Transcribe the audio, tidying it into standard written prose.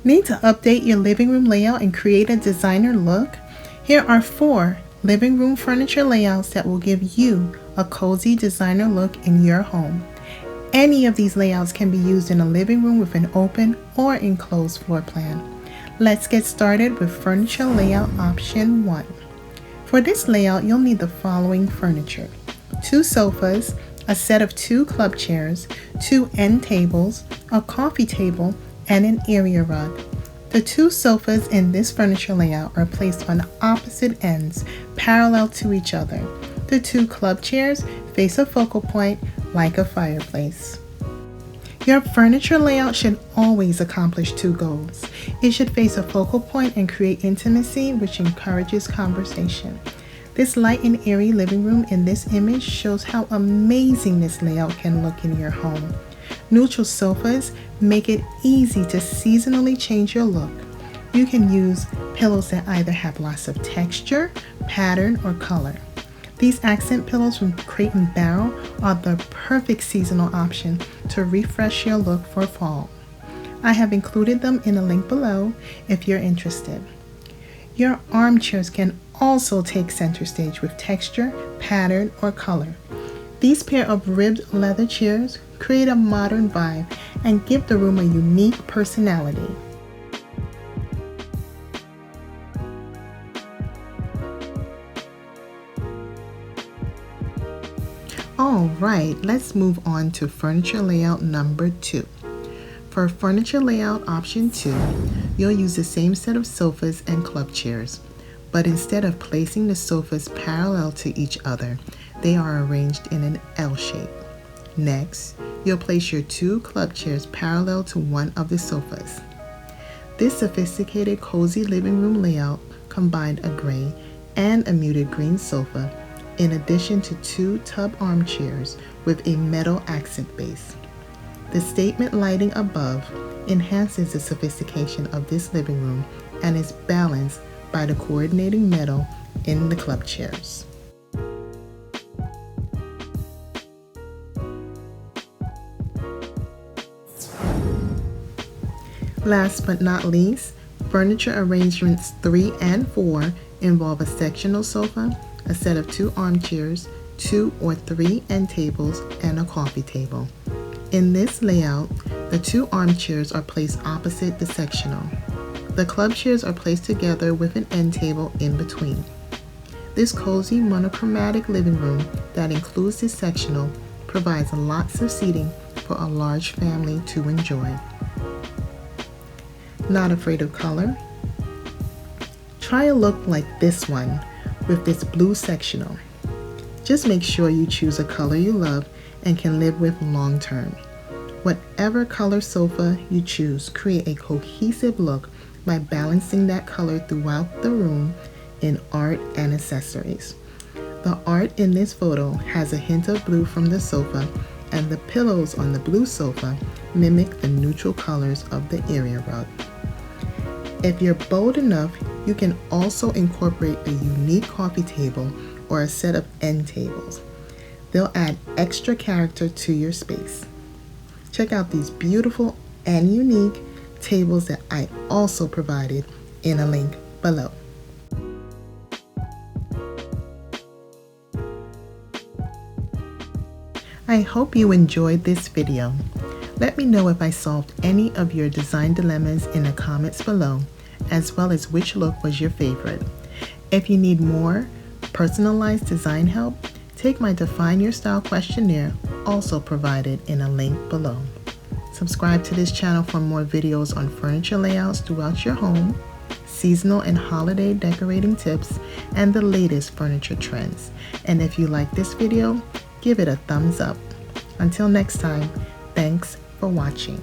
Need to update your living room layout and create a designer look? Here are 4 living room furniture layouts that will give you a cozy designer look in your home. Any of these layouts can be used in a living room with an open or enclosed floor plan. Let's get started with furniture layout option 1. For this layout, you'll need the following furniture: 2 sofas, a set of 2 club chairs, 2 end tables, a coffee table, and an area rug. The 2 sofas in this furniture layout are placed on opposite ends, parallel to each other. The 2 club chairs face a focal point like a fireplace. Your furniture layout should always accomplish 2 goals. It should face a focal point and create intimacy, which encourages conversation. This light and airy living room in this image shows how amazing this layout can look in your home. Neutral sofas make it easy to seasonally change your look. You can use pillows that either have lots of texture, pattern, or color. These accent pillows from Crate & Barrel are the perfect seasonal option to refresh your look for fall. I have included them in a link below if you're interested. Your armchairs can also take center stage with texture, pattern, or color. These pair of ribbed leather chairs create a modern vibe and give the room a unique personality. Alright, let's move on to furniture layout number 2. For furniture layout option 2, you'll use the same set of sofas and club chairs, but instead of placing the sofas parallel to each other, they are arranged in an L shape. Next, you'll place your 2 club chairs parallel to one of the sofas. This sophisticated cozy living room layout combined a gray and a muted green sofa in addition to 2 tub armchairs with a metal accent base. The statement lighting above enhances the sophistication of this living room and is balanced by the coordinating metal in the club chairs. Last but not least, furniture arrangements 3 and 4 involve a sectional sofa, a set of 2 armchairs, 2 or 3 end tables, and a coffee table. In this layout, the 2 armchairs are placed opposite the sectional. The club chairs are placed together with an end table in between. This cozy monochromatic living room that includes this sectional provides lots of seating for a large family to enjoy. Not afraid of color? Try a look like this one with this blue sectional. Just make sure you choose a color you love and can live with long term. Whatever color sofa you choose, create a cohesive look by balancing that color throughout the room in art and accessories. The art in this photo has a hint of blue from the sofa, and the pillows on the blue sofa mimic the neutral colors of the area rug. If you're bold enough, you can also incorporate a unique coffee table or a set of end tables. They'll add extra character to your space. Check out these beautiful and unique tables that I also provided in a link below. I hope you enjoyed this video. Let me know if I solved any of your design dilemmas in the comments below, as well as which look was your favorite. If you need more personalized design help, take my Define Your Style questionnaire, also provided in a link below. Subscribe to this channel for more videos on furniture layouts throughout your home, seasonal and holiday decorating tips, and the latest furniture trends. And if you like this video, give it a thumbs up. Until next time, thanks for watching.